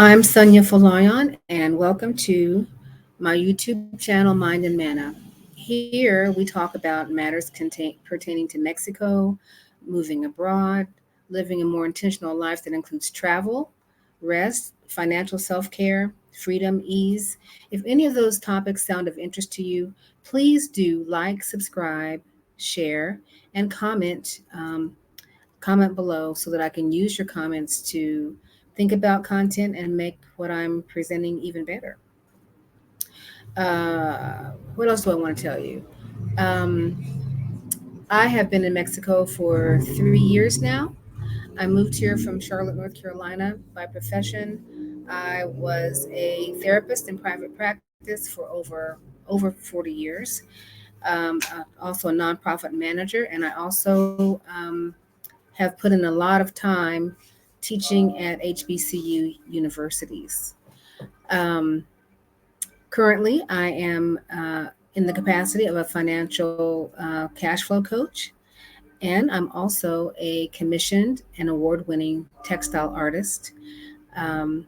I'm Sonia Falayon, and welcome to my YouTube channel, Mind and Manna. Here we talk about matters pertaining to Mexico, moving abroad, living a more intentional life that includes travel, rest, financial self care, freedom, ease. If any of those topics sound of interest to you, please do like, subscribe, share, and comment below so that I can use your comments to think about content and make what I'm presenting even better. What else do I want to tell you? Um, I have been in Mexico for 3 years now. I moved here from Charlotte, North Carolina by profession. I was a therapist in private practice for over 40 years. Also a nonprofit manager, and I also have put in a lot of time teaching at HBCU universities. Um, Currently, I am in the capacity of a financial cash flow coach, and I'm also a commissioned and award winning textile artist. Um,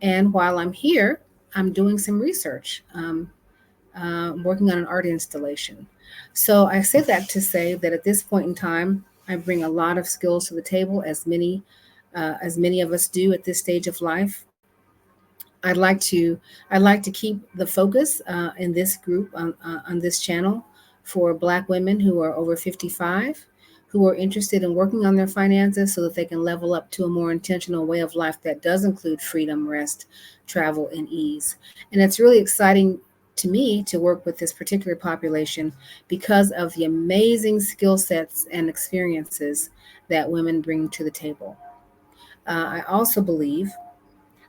and while I'm here, I'm doing some research, working on an art installation. So I say that to say that at this point in time, I bring a lot of skills to the table, as many of us do at this stage of life. I'd like to I'd like to keep the focus in this group on this channel for Black women who are over 55, who are interested in working on their finances so that they can level up to a more intentional way of life that does include freedom, rest, travel, and ease. And it's really exciting to me to work with this particular population because of the amazing skill sets and experiences that women bring to the table. I also believe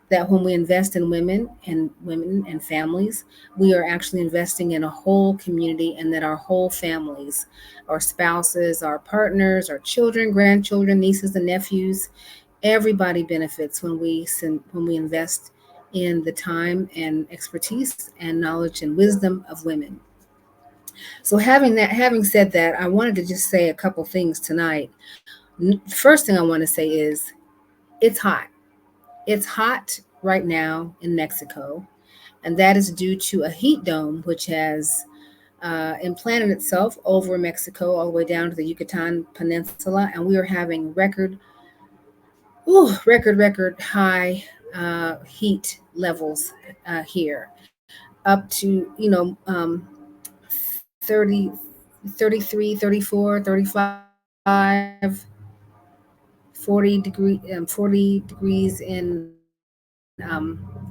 that when we invest in women and families, we are actually investing in a whole community, and that our whole families, our spouses, our partners, our children, grandchildren, nieces and nephews, everybody benefits when we invest in the time and expertise and knowledge and wisdom of women. So having said that, I wanted to just say a couple things tonight. First thing I want to say is it's hot. It's hot right now in Mexico, and that is due to a heat dome which has implanted itself over Mexico all the way down to the Yucatan Peninsula, and we are having record high heat levels here, up to 30, 33, 34, 35, 40 degrees in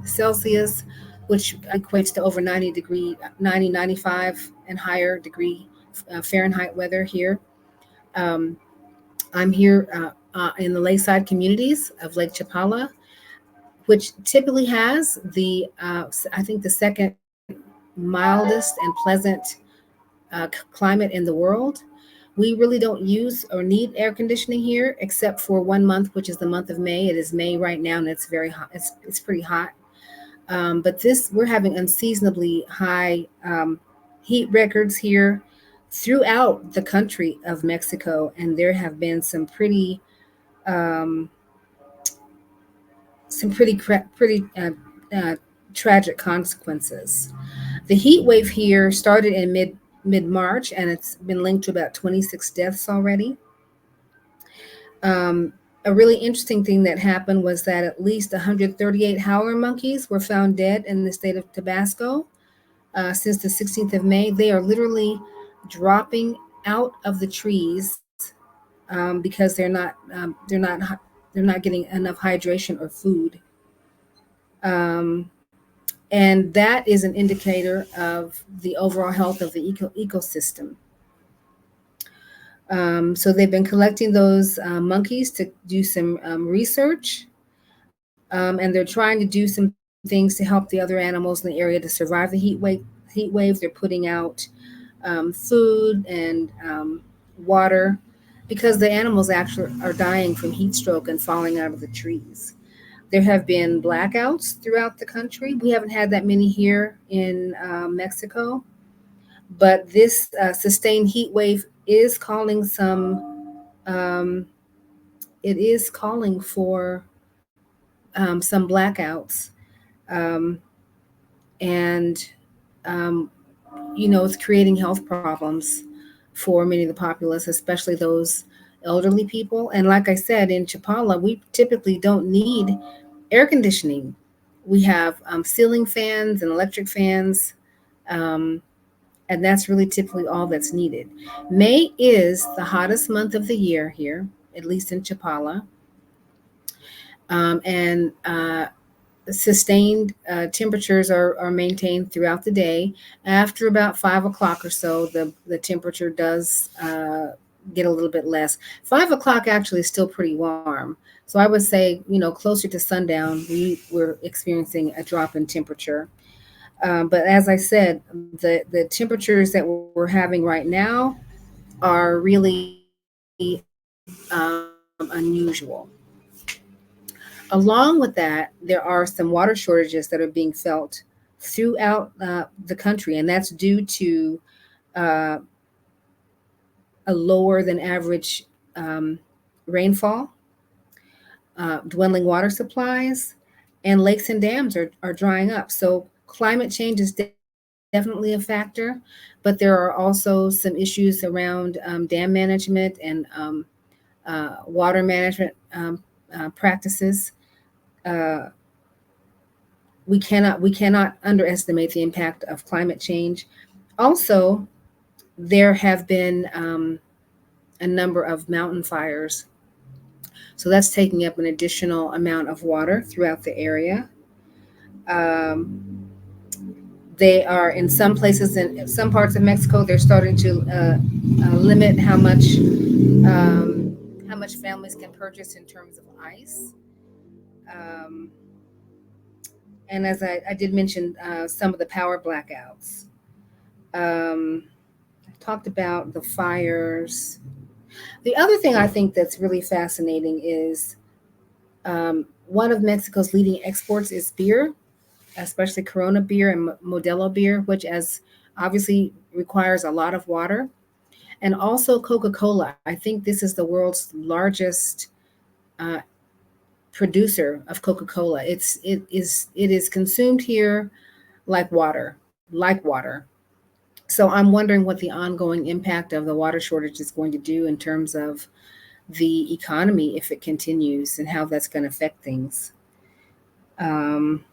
Celsius, which equates to over 90, 95 and higher degree Fahrenheit weather here. Um, I'm here in the lakeside communities of Lake Chapala, which typically has I think, the second mildest and pleasant climate in the world. We really don't use or need air conditioning here, except for one month, which is the month of May. It is May right now, and it's very hot. It's pretty hot. But we're having unseasonably high heat records here throughout the country of Mexico, and there have been um, some pretty tragic consequences. The heat wave here started in mid March, and it's been linked to about 26 deaths already. Um, a really interesting thing that happened was that at least 138 howler monkeys were found dead in the state of Tabasco since the 16th of May. They are literally dropping out of the trees because they're not getting enough hydration or food. Um, and that is an indicator of the overall health of the ecosystem. So they've been collecting those monkeys to do some research, and they're trying to do some things to help the other animals in the area to survive the Heat wave. They're putting out food and water because the animals actually are dying from heat stroke and falling out of the trees. There have been blackouts throughout the country. We haven't had that many here in Mexico, but this sustained heat wave is calling some. Um, it is calling for some blackouts, um, and um, it's creating health problems for many of the populace, especially those elderly people. And like I said, in Chapala, we typically don't need air conditioning. We have ceiling fans and electric fans, um, and that's really typically all that's needed. May is the hottest month of the year here, at least in Chapala, and sustained temperatures are maintained throughout the day. After about 5 o'clock or so, the temperature does get a little bit less. 5 o'clock actually is still pretty warm. So I would say, closer to sundown, we're experiencing a drop in temperature. But as I said, the temperatures that we're having right now are really unusual. Along with that, there are some water shortages that are being felt throughout the country, and that's due to uh, a lower than average rainfall, dwindling water supplies, and lakes and dams are drying up. So climate change is definitely a factor, but there are also some issues around dam management and water management practices. Uh, we cannot underestimate the impact of climate change. Also, there have been a number of mountain fires, so that's taking up an additional amount of water throughout the area. Um, they are in some places in some parts of Mexico. They're starting to limit how much families can purchase in terms of ice. Um, and as I did mention, some of the power blackouts. Um, Talked about the fires. The other thing I think that's really fascinating is one of Mexico's leading exports is beer, especially Corona beer and Modelo beer, which as obviously requires a lot of water, and also Coca-Cola. I think this is the world's largest uh, producer of Coca-Cola. It is consumed here like water. So I'm wondering what the ongoing impact of the water shortage is going to do in terms of the economy if it continues and how that's going to affect things. Um,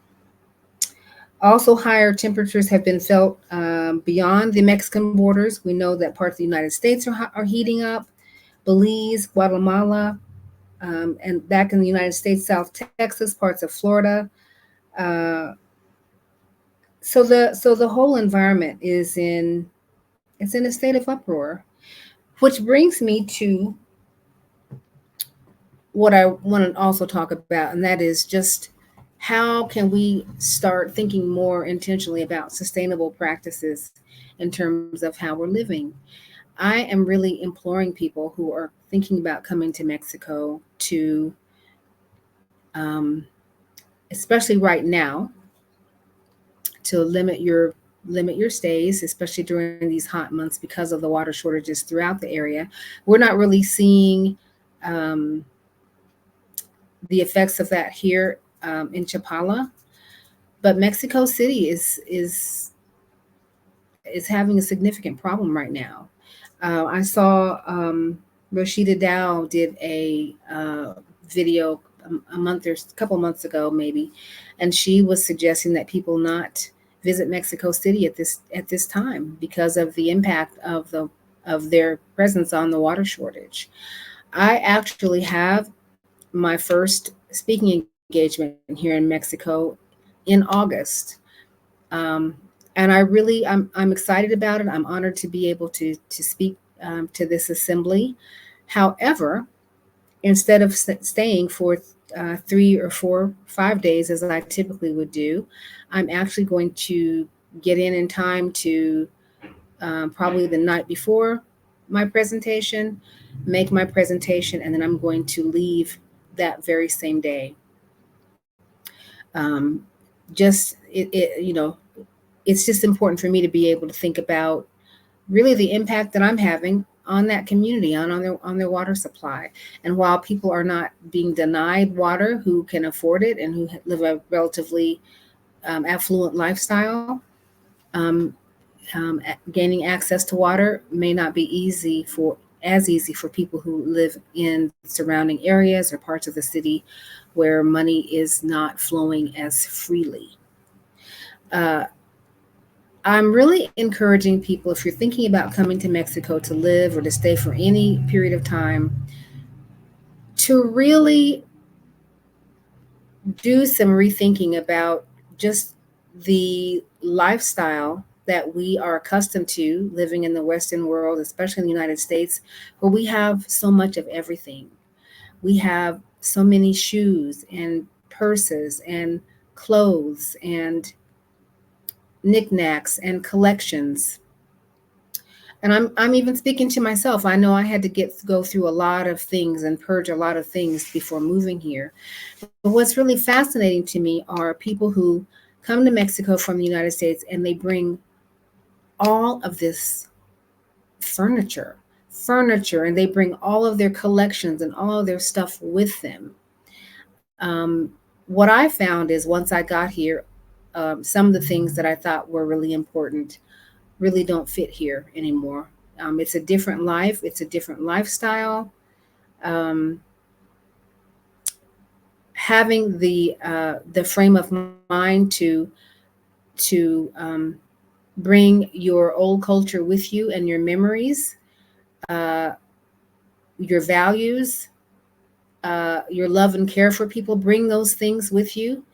Also, higher temperatures have been felt beyond the Mexican borders. We know that parts of the United States are heating up, Belize, Guatemala, and back in the United States, South Texas, parts of Florida. Uh, so the whole environment is in a state of uproar, which brings me to what I want to also talk about, and that is just how can we start thinking more intentionally about sustainable practices in terms of how we're living. I am really imploring people who are thinking about coming to Mexico to, um, especially right now, to limit your stays, especially during these hot months because of the water shortages throughout the area. We're not really seeing um, the effects of that here in Chapala, but Mexico City is having a significant problem right now. I saw Rashida Dow did a video a month or a couple months ago, maybe, and she was suggesting that people not visit Mexico City at this time because of the impact of their presence on the water shortage. I actually have my first speaking engagement here in Mexico in August. Um, and I'm excited about it. I'm honored to be able to speak to this assembly. However, instead of staying for 3 or 4, 5 days as I typically would do, I'm actually going to get in time to probably the night before my presentation, make my presentation, and then I'm going to leave that very same day. Um, just it's just important for me to be able to think about really the impact that I'm having on that community, on their water supply. And while people are not being denied water who can afford it and who live a relatively affluent lifestyle, um, gaining access to water may not be easy for people who live in surrounding areas or parts of the city where money is not flowing as freely. Uh, I'm really encouraging people, if you're thinking about coming to Mexico to live or to stay for any period of time, to really do some rethinking about just the lifestyle that we are accustomed to living in the Western world, especially in the United States, where we have so much of everything. We have so many shoes and purses and clothes and knickknacks and collections. And I'm even speaking to myself. I know I had to go through a lot of things and purge a lot of things before moving here. But what's really fascinating to me are people who come to Mexico from the United States and they bring all of this furniture, and they bring all of their collections and all of their stuff with them. Um, what I found is once I got here, some of the things that I thought were really important really don't fit here anymore. It's a different life. It's a different lifestyle. Um, Having the frame of mind to bring your old culture with you and your memories, uh, your values, your love and care for people. Bring those things with you,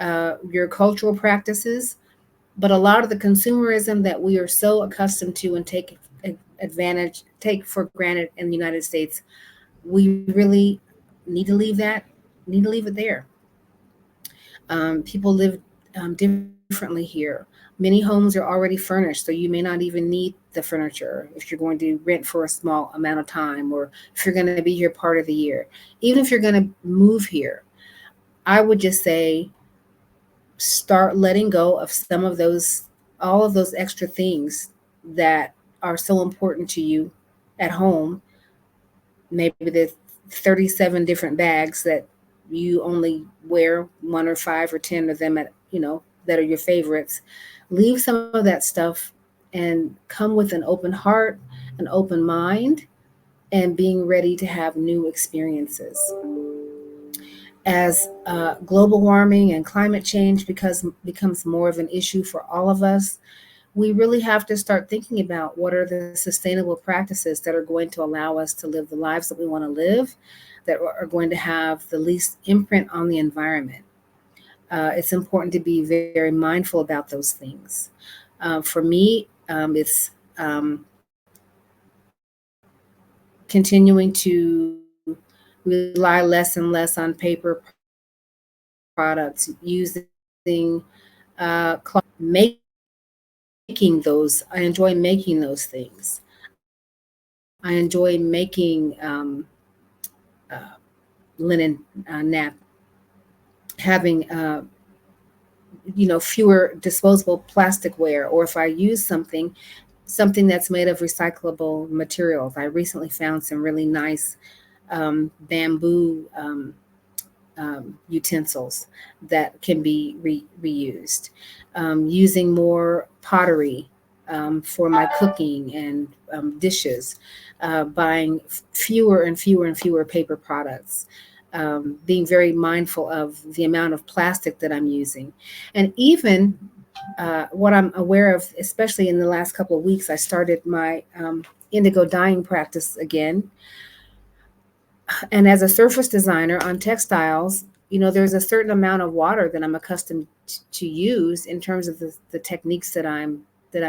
your cultural practices. But a lot of the consumerism that we are so accustomed to and take for granted in the United States, we really need to leave that, need to leave it there. People live differently here. Many homes are already furnished, so you may not even need the furniture if you're going to rent for a small amount of time or if you're going to be here part of the year. Even if you're going to move here, I would just say start letting go of all of those extra things that are so important to you at home. Maybe the 37 different bags that you only wear one or five or 10 of them that are your favorites. Leave some of that stuff and come with an open heart, an open mind, and being ready to have new experiences. As global warming and climate change becomes more of an issue for all of us, we really have to start thinking about what are the sustainable practices that are going to allow us to live the lives that we want to live, that are going to have the least imprint on the environment. It's important to be very mindful about those things. For me, it's continuing to rely less and less on paper products, using cloth, making those. I enjoy making those things. I enjoy making linen having fewer disposable plasticware, or if I use something that's made of recyclable materials. I recently found some really nice bamboo utensils that can be reused. Using more pottery for my cooking and dishes. Buying fewer and fewer and fewer paper products. Being very mindful of the amount of plastic that I'm using. And even what I'm aware of, especially in the last couple of weeks, I started my indigo dyeing practice again. And as a surface designer on textiles, there's a certain amount of water that I'm accustomed to use in terms of the techniques that I'm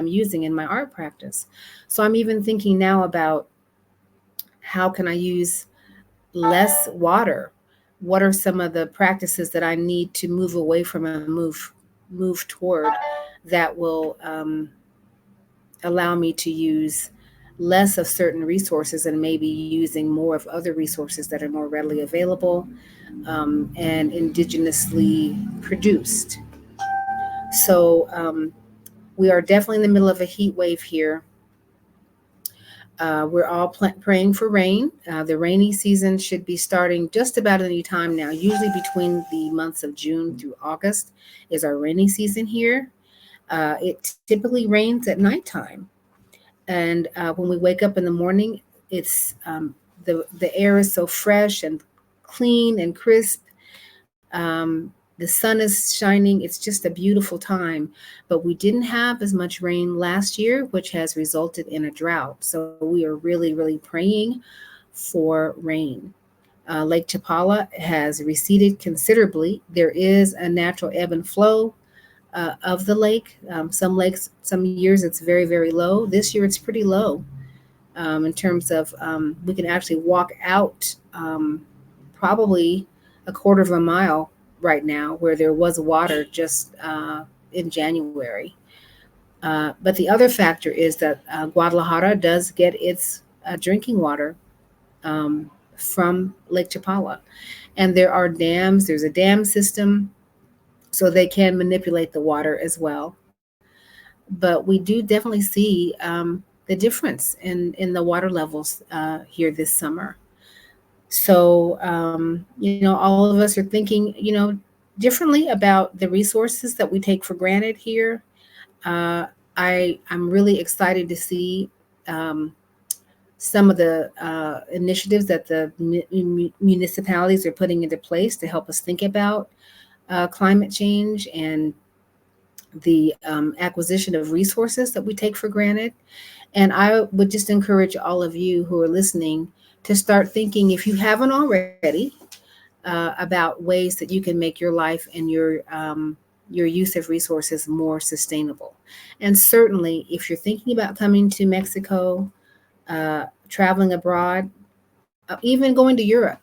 using in my art practice. So I'm even thinking now about how can I use less water? What are some of the practices that I need to move away from and move toward that will allow me to use less of certain resources and maybe using more of other resources that are more readily available and indigenously produced. So we are definitely in the middle of a heat wave here. We're all praying for rain. The rainy season should be starting just about any time now. Usually between the months of June through August is our rainy season here. It typically rains at nighttime, and when we wake up in the morning, it's the air is so fresh and clean and crisp. The sun is shining. It's just a beautiful time. But we didn't have as much rain last year, which has resulted in a drought. So we are really, really praying for rain. Lake Chapala has receded considerably. There is a natural ebb and flow of the lake. Some lakes, some years it's very, very low. This year it's pretty low in terms of we can actually walk out probably a quarter of a mile right now where there was water just in January. But the other factor is that Guadalajara does get its drinking water um, from Lake Chapala. And there are dams, there's a dam system, so they can manipulate the water as well. But we do definitely see the difference in the water levels here this summer. So, all of us are thinking, differently about the resources that we take for granted here. Uh, I'm really excited to see um, some of the initiatives that the municipalities are putting into place to help us think about climate change and the acquisition of resources that we take for granted. And I would just encourage all of you who are listening to start thinking, if you haven't already, about ways that you can make your life and your use of resources more sustainable. And certainly, if you're thinking about coming to Mexico, traveling abroad, even going to Europe,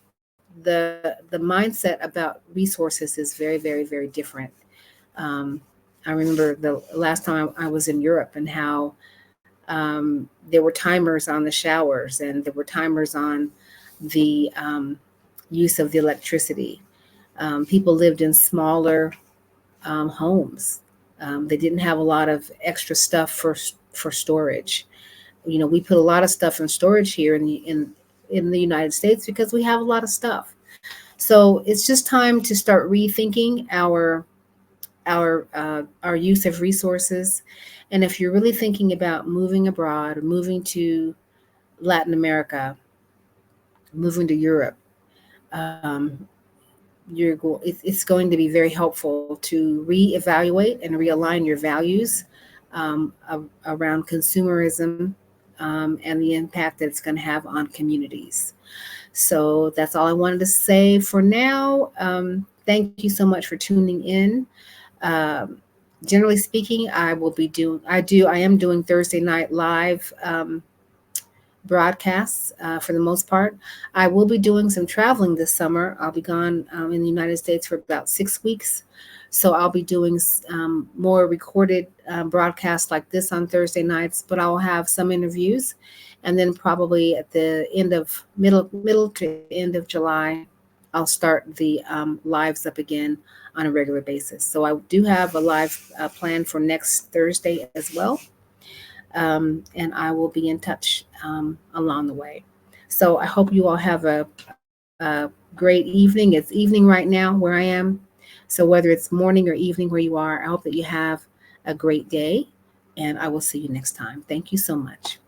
the mindset about resources is very, very, very different. Um, I remember the last time I was in Europe and how there were timers on the showers and there were timers on the use of the electricity. People lived in smaller homes. They didn't have a lot of extra stuff for storage. We put a lot of stuff in storage here in the United States because we have a lot of stuff. So it's just time to start rethinking our use of resources. And if you're really thinking about moving abroad or moving to Latin America, moving to Europe, um, it's going to be very helpful to reevaluate and realign your values around consumerism and the impact that it's going to have on communities. So that's all I wanted to say for now. Thank you so much for tuning in. Um, Generally speaking, I am doing Thursday night live broadcasts for the most part. I will be doing some traveling this summer. I'll be gone in the United States for about 6 weeks. So I'll be doing more recorded broadcasts like this on Thursday nights, but I'll have some interviews. And then probably at the middle to end of July, I'll start the lives up again on a regular basis. So I do have a live plan for next Thursday as well. And I will be in touch along the way. So I hope you all have a great evening. It's evening right now where I am. So whether it's morning or evening where you are, I hope that you have a great day. And I will see you next time. Thank you so much.